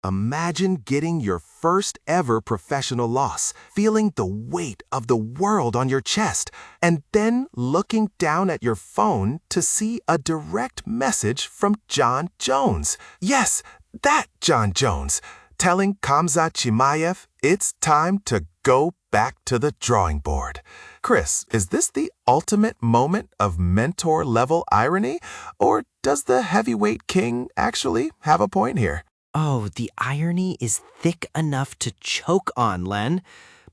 Imagine getting your first ever professional loss, feeling the weight of the world on your chest, and then looking down at your phone to see a direct message from John Jones. Yes, that John Jones, telling Khamzat Chimaev it's time to go back to the drawing board. Chris, is this the ultimate moment of mentor-level irony, or does the heavyweight king actually have a point here? Oh, the irony is thick enough to choke on, Len.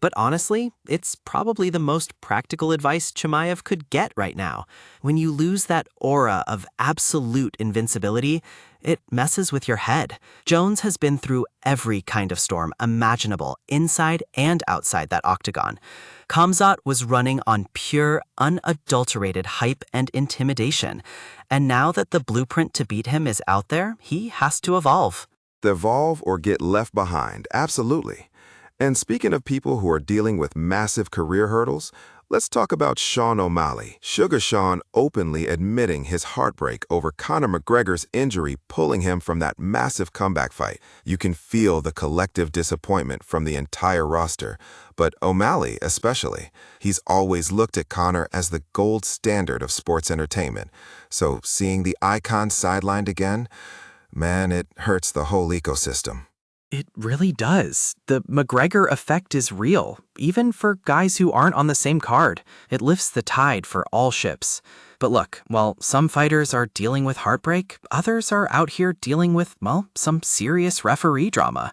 But honestly, it's probably the most practical advice Chimaev could get right now. When you lose that aura of absolute invincibility, it messes with your head. Jones has been through every kind of storm imaginable, inside and outside that octagon. Khamzat was running on pure, unadulterated hype and intimidation. And now that the blueprint to beat him is out there, he has to evolve. Evolve or get left behind, absolutely. And speaking of people who are dealing with massive career hurdles, let's talk about Sean O'Malley. Sugar Sean openly admitting his heartbreak over Conor McGregor's injury pulling him from that massive comeback fight. You can feel the collective disappointment from the entire roster, but O'Malley especially. He's always looked at Conor as the gold standard of sports entertainment. So seeing the icon sidelined again, man, it hurts the whole ecosystem. It really does. The McGregor effect is real, even for guys who aren't on the same card. It lifts the tide for all ships. But look, while some fighters are dealing with heartbreak, others are out here dealing with, well, some serious referee drama.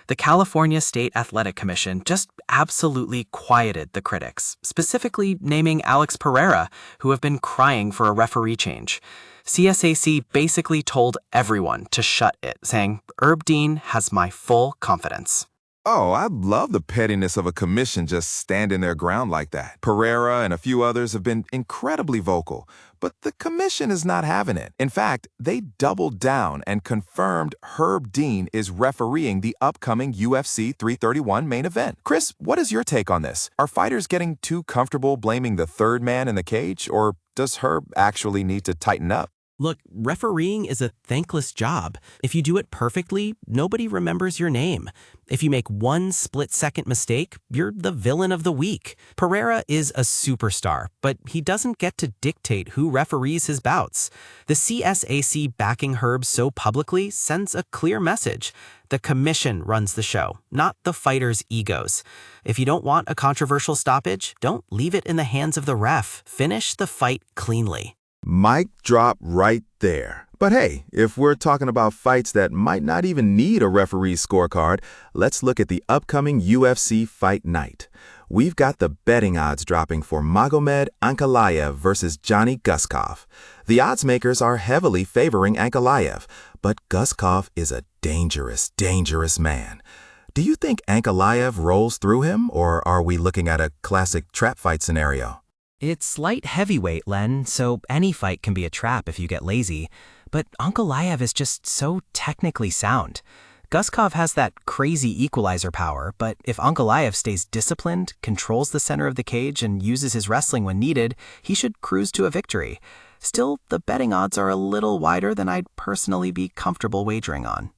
The California State Athletic Commission just absolutely quieted the critics, specifically naming Alex Pereira, who have been crying for a referee change. CSAC basically told everyone to shut it, saying, Herb Dean has my full confidence. Oh, I love the pettiness of a commission just standing their ground like that. Pereira and a few others have been incredibly vocal, but the commission is not having it. In fact, they doubled down and confirmed Herb Dean is refereeing the upcoming UFC 331 main event. Chris, what is your take on this? Are fighters getting too comfortable blaming the third man in the cage, or does Herb actually need to tighten up? Look, refereeing is a thankless job. If you do it perfectly, nobody remembers your name. If you make one split-second mistake, you're the villain of the week. Pereira is a superstar, but he doesn't get to dictate who referees his bouts. The CSAC backing Herb so publicly sends a clear message. The commission runs the show, not the fighters' egos. If you don't want a controversial stoppage, don't leave it in the hands of the ref. Finish the fight cleanly. Mic drop right there. But hey, if we're talking about fights that might not even need a referee's scorecard, let's look at the upcoming UFC Fight Night. We've got the betting odds dropping for Magomed Ankalaev versus Johnny Guskov. The odds makers are heavily favoring Ankalaev, but Guskov is a dangerous, dangerous man. Do you think Ankalaev rolls through him, or are we looking at a classic trap fight scenario? It's light heavyweight, Len, so any fight can be a trap if you get lazy. But Ankalaev is just so technically sound. Guskov has that crazy equalizer power, but if Ankalaev stays disciplined, controls the center of the cage, and uses his wrestling when needed, he should cruise to a victory. Still, the betting odds are a little wider than I'd personally be comfortable wagering on.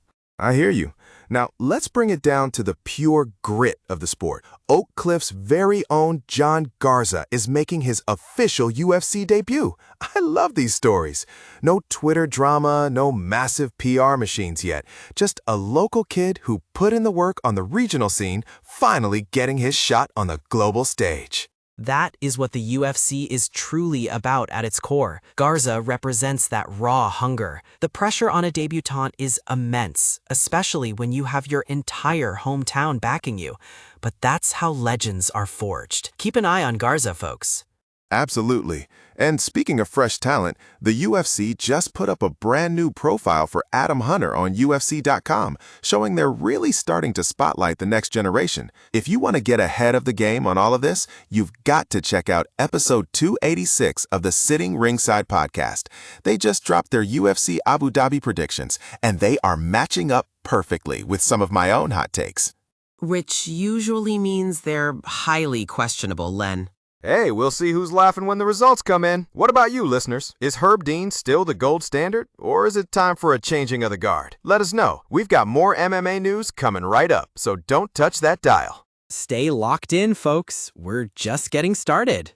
I hear you. Now, let's bring it down to the pure grit of the sport. Oak Cliff's very own John Garza is making his official UFC debut. I love these stories. No Twitter drama, no massive PR machines yet. Just a local kid who put in the work on the regional scene, finally getting his shot on the global stage. That is what the UFC is truly about at its core. Garza represents that raw hunger. The pressure on a debutant is immense, especially when you have your entire hometown backing you. But that's how legends are forged. Keep an eye on Garza, folks. Absolutely. And speaking of fresh talent, the UFC just put up a brand new profile for Adam Hunter on UFC.com, showing they're really starting to spotlight the next generation. If you want to get ahead of the game on all of this, you've got to check out episode 286 of the Sitting Ringside podcast. They just dropped their UFC Abu Dhabi predictions, and they are matching up perfectly with some of my own hot takes. Which usually means they're highly questionable, Len. Hey, we'll see who's laughing when the results come in. What about you, listeners? Is Herb Dean still the gold standard, or is it time for a changing of the guard? Let us know. We've got more MMA news coming right up, so don't touch that dial. Stay locked in, folks. We're just getting started.